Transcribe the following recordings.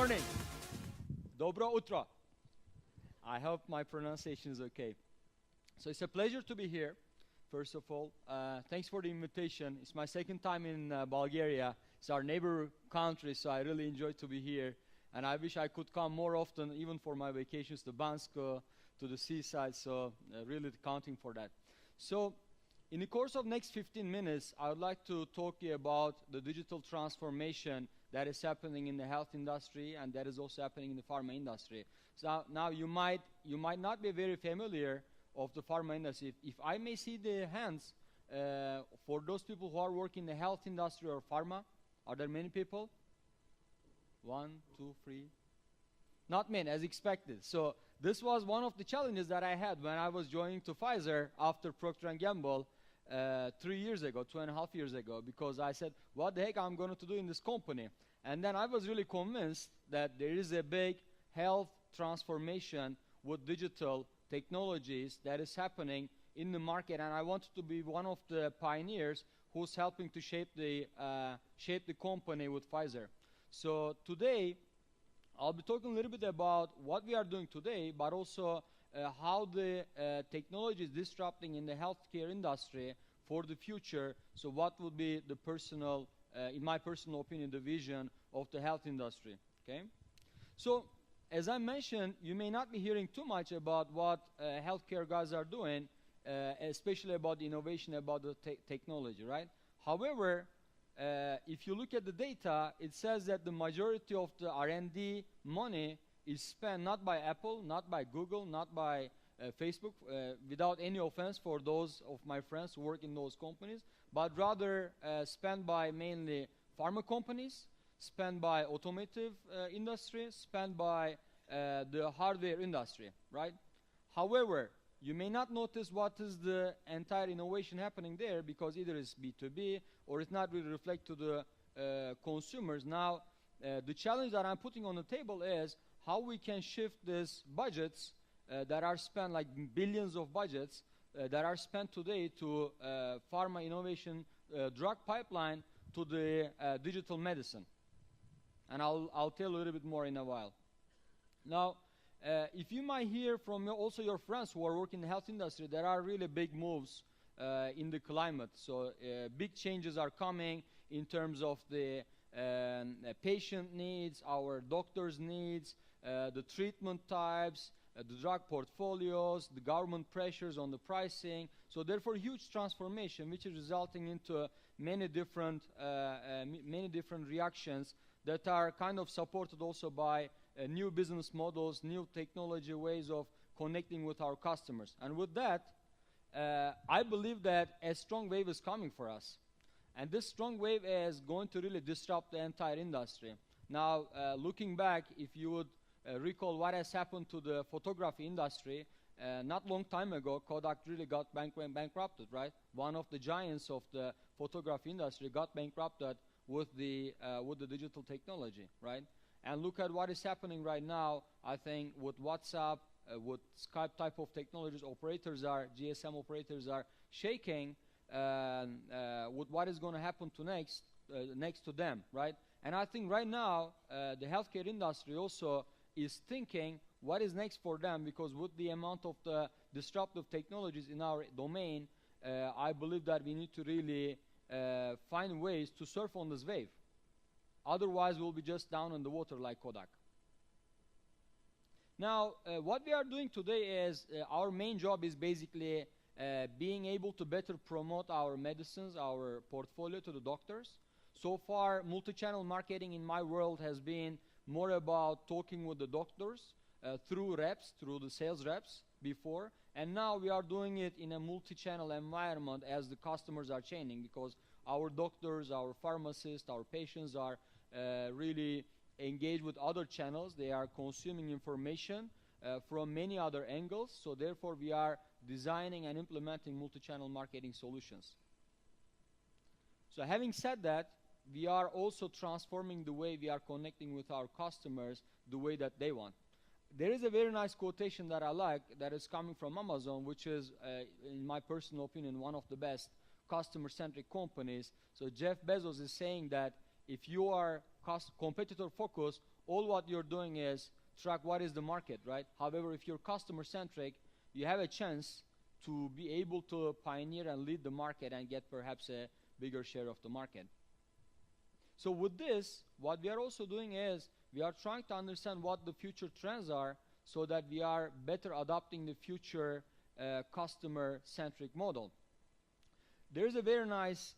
morning. Dobro utro. I hope my pronunciation is okay. So it's a pleasure to be here. First of all, thanks for the invitation. It's my second time in Bulgaria. It's our neighbor country, so I really enjoy to be here. And I wish I could come more often, even for my vacations to Bansko, to the seaside, so really counting for that. So in the course of next 15 minutes, I would like to talk to you about the digital transformation that is happening in the health industry and that is also happening in the pharma industry. So now you might not be very familiar of the pharma industry. If I may see the hands for those people who are working in the health industry or pharma, are there many people? 1, 2, 3. Not many, as expected. So this was one of the challenges that I had when I was joining to Pfizer after Procter & Gamble 3 years ago, 2.5 years ago, because I said, what the heck I'm going to do in this company? And then I was really convinced that there is a big health transformation with digital technologies that is happening in the market, and I wanted to be one of the pioneers who's helping to shape the company with Pfizer. So today, I'll be talking a little bit about what we are doing today, but also how the technology is disrupting in the healthcare industry for the future. So what would be the personal, in my personal opinion, the vision of the health industry, okay? So, as I mentioned, you may not be hearing too much about what healthcare guys are doing, especially about the innovation, about the technology, right? However, if you look at the data, it says that the majority of the R&D money is spent not by Apple, not by Google, not by Facebook, without any offense for those of my friends who work in those companies, but rather spent by mainly pharma companies, spent by automotive industry, spent by the hardware industry, right? However, you may not notice what is the entire innovation happening there because either it's B2B or it's not really reflect to the consumers. Now, the challenge that I'm putting on the table is how we can shift these budgets that are spent, like billions of budgets that are spent today to pharma innovation drug pipeline to the digital medicine. And I'll tell a little bit more in a while. Now, if you might hear from also your friends who are working in the health industry, there are really big moves in the climate. So big changes are coming in terms of the patient needs, our doctors' needs, the treatment types, the drug portfolios, the government pressures on the pricing. So therefore, huge transformation, which is resulting into many different reactions that are kind of supported also by new business models, new technology ways of connecting with our customers. And with that, I believe that a strong wave is coming for us. And this strong wave is going to really disrupt the entire industry. Now, looking back, if you would recall what has happened to the photography industry, not long time ago, Kodak really got bankrupted, right? One of the giants of the photography industry got bankrupted with the digital technology, right? And look at what is happening right now. I think with WhatsApp, with Skype type of technologies, GSM operators are shaking with what is going to happen to next to them, right? And I think right now, the healthcare industry also is thinking what is next for them, because with the amount of the disruptive technologies in our domain, I believe that we need to really find ways to surf on this wave. Otherwise, we'll be just down in the water like Kodak. Now, what we are doing today is our main job is basically being able to better promote our medicines, our portfolio to the doctors. So far, multi-channel marketing in my world has been more about talking with the doctors through reps, through the sales reps before. And now we are doing it in a multi-channel environment as the customers are changing, because our doctors, our pharmacists, our patients are really engaged with other channels. They are consuming information from many other angles. So therefore, we are designing and implementing multi-channel marketing solutions. So having said that, we are also transforming the way we are connecting with our customers the way that they want. There is a very nice quotation that I like that is coming from Amazon, which is, in my personal opinion, one of the best customer-centric companies. So Jeff Bezos is saying that if you are competitor-focused, all what you're doing is track what is the market, right? However, if you're customer-centric, you have a chance to be able to pioneer and lead the market and get perhaps a bigger share of the market. So with this, what we are also doing is we are trying to understand what the future trends are so that we are better adopting the future customer-centric model. There's a very nice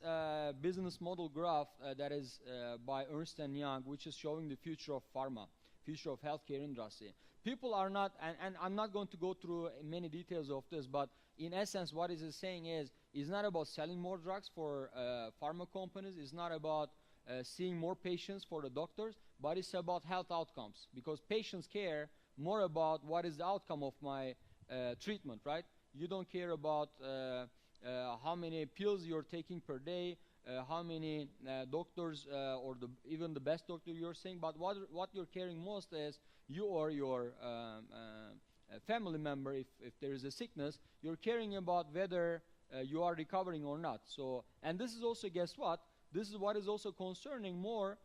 business model graph that is by Ernst & Young, which is showing the future of pharma, future of healthcare industry. People are not, and I'm not going to go through many details of this, but in essence, what it is saying is, it's not about selling more drugs for pharma companies, it's not about seeing more patients for the doctors, but it's about health outcomes, because patients care more about what is the outcome of my treatment, right? You don't care about how many pills you're taking per day, how many doctors or even the best doctor you're seeing, but what you're caring most is you or your family member, if there is a sickness, you're caring about whether you are recovering or not. So, and this is also, guess what? This is what is also concerning more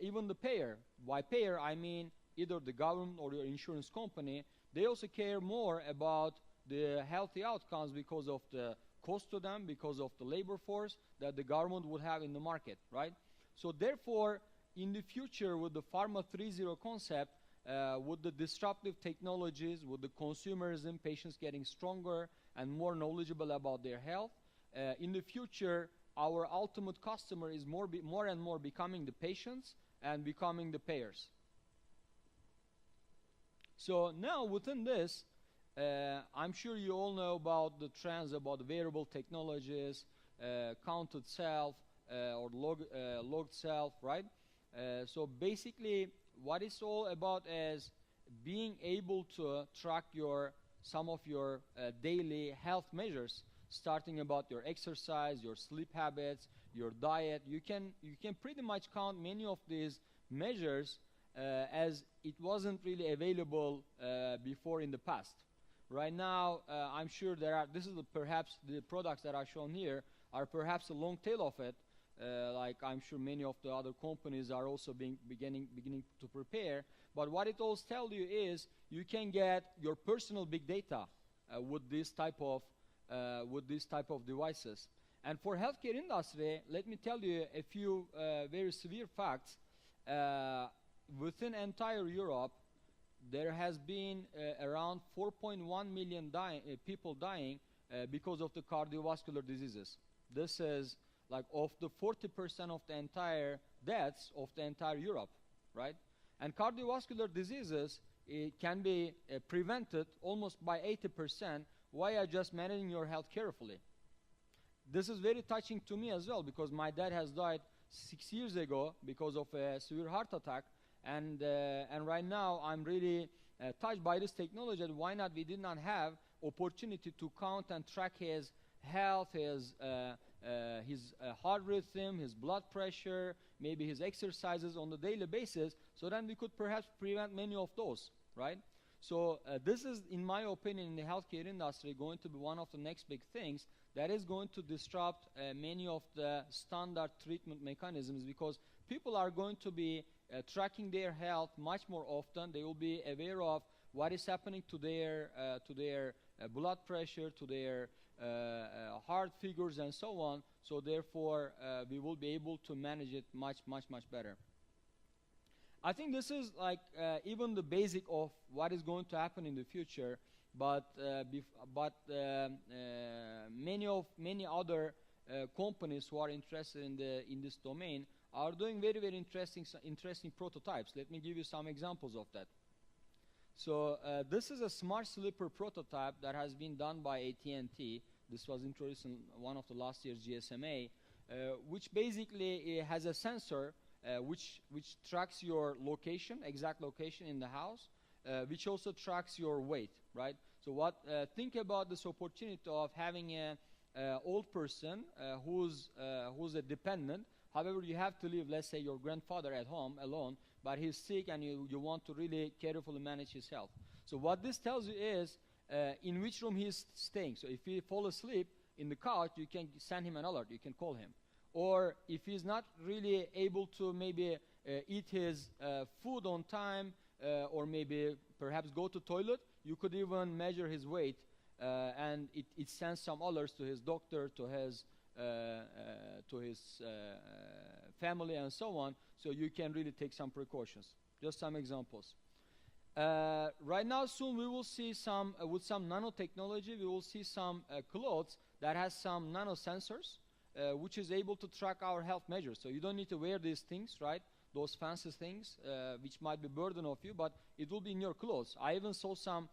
even the payer. By payer, I mean either the government or your insurance company. They also care more about the healthy outcomes because of the cost to them, because of the labor force that the government would have in the market, right? So therefore, in the future, with the Pharma 3.0 concept, with the disruptive technologies, with the consumerism, patients getting stronger and more knowledgeable about their health, in the future, our ultimate customer is more and more becoming the patients and becoming the payers. So now within this, I'm sure you all know about the trends about wearable technologies, counted self or logged self, right? So basically, what it's all about is being able to track some of your daily health measures, starting about your exercise, your sleep habits, your diet. You can pretty much count many of these measures as it wasn't really available before in the past. Right now, I'm sure perhaps the products that are shown here are perhaps a long tail of it. Like I'm sure many of the other companies are also beginning to prepare. But what it all tells you is you can get your personal big data with this type of devices. And for healthcare industry, let me tell you a few very severe facts. Within entire Europe, there has been around 4.1 million people dying because of the cardiovascular diseases. This is like of the 40% of the entire deaths of the entire Europe, right? And cardiovascular diseases can be prevented almost by 80% via just managing your health carefully. This is very touching to me as well, because my dad has died 6 years ago because of a severe heart attack. And right now I'm really touched by this technology. And why not we did not have opportunity to count and track his health, his heart rhythm, his blood pressure, maybe his exercises on a daily basis, so then we could perhaps prevent many of those, right? So this is, in my opinion, in the healthcare industry, going to be one of the next big things that is going to disrupt many of the standard treatment mechanisms, because people are going to be tracking their health much more often. They will be aware of what is happening to their blood pressure, to their heart figures, and so on. So therefore, we will be able to manage it much better. I think this is like even the basic of what is going to happen in the future. But many other companies who are interested in this domain are doing very interesting prototypes. Let me give you some examples of that. So this is a smart sleeper prototype that has been done by AT&T. This was introduced in one of the last year's GSMA, which basically has a sensor which tracks your location, exact location in the house, which also tracks your weight, right? So think about this opportunity of having a old person who's a dependent. However, you have to leave, let's say, your grandfather at home alone, but he's sick and you want to really carefully manage his health. So what this tells you is in which room he's staying. So if he falls asleep in the couch, you can send him an alert. You can call him. or if he's not really able to maybe eat his food on time, or maybe perhaps go to toilet, you could even measure his weight, and it sends some alerts to his doctor, to his family, and so on, so you can really take some precautions. Just some examples. Right now, soon we will see some, with some nanotechnology, we will see some clothes that has some nanosensors, which is able to track our health measures. So you don't need to wear these things, right? Those fancy things, which might be burden of you, but it will be in your clothes. I even saw some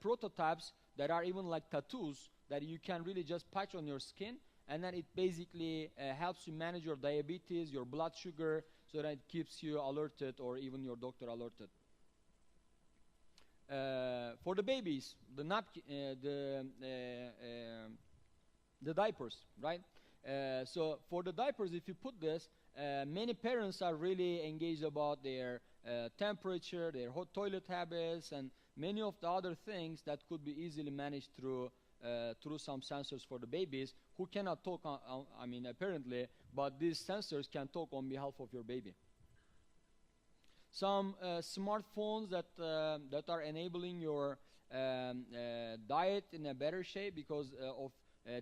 prototypes that are even like tattoos that you can really just patch on your skin, and then it basically helps you manage your diabetes, your blood sugar, so that it keeps you alerted, or even your doctor alerted. For the babies, the diapers, right? So for the diapers, if you put this, many parents are really engaged about their temperature, their hot toilet habits, and many of the other things that could be easily managed through some sensors for the babies who cannot talk, I mean, apparently, but these sensors can talk on behalf of your baby. Some smartphones that are enabling your diet in a better shape, because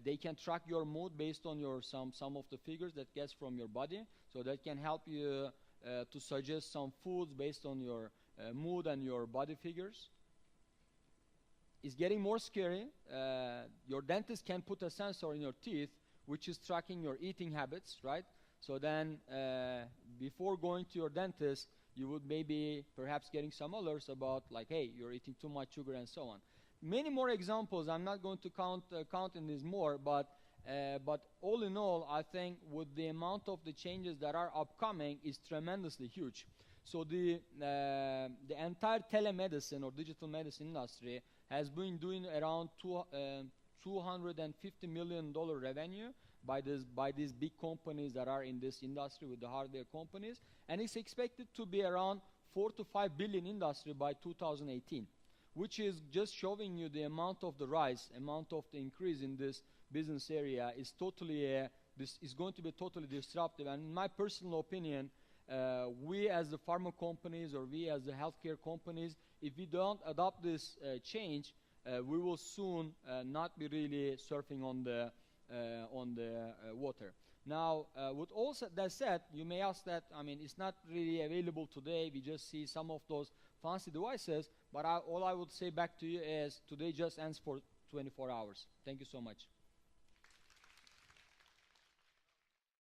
they can track your mood based on your some of the figures that gets from your body, so that can help you to suggest some foods based on your mood and your body figures. It's getting more scary. Your dentist can put a sensor in your teeth which is tracking your eating habits, right? So then before going to your dentist, you would maybe perhaps getting some alerts about, like, hey, you're eating too much sugar, and so on. Many more examples. I'm not going to count in this more, but all in all, I think with the amount of the changes that are upcoming is tremendously huge. So the entire telemedicine or digital medicine industry has been doing around $250 million revenue by these big companies that are in this industry with the hardware companies, and it's expected to be around 4 to 5 billion industry by 2018, which is just showing you the amount of the rise, amount of the increase in this business area is totally this is going to be totally disruptive. And in my personal opinion, we as the pharma companies, or we as the healthcare companies, if we don't adopt this change, we will soon not be really surfing on the water. Now, with all that said, you may ask that, I mean, it's not really available today. We just see some of those fancy devices, but all I would say back to you is today just ends for 24 hours. Thank you so much.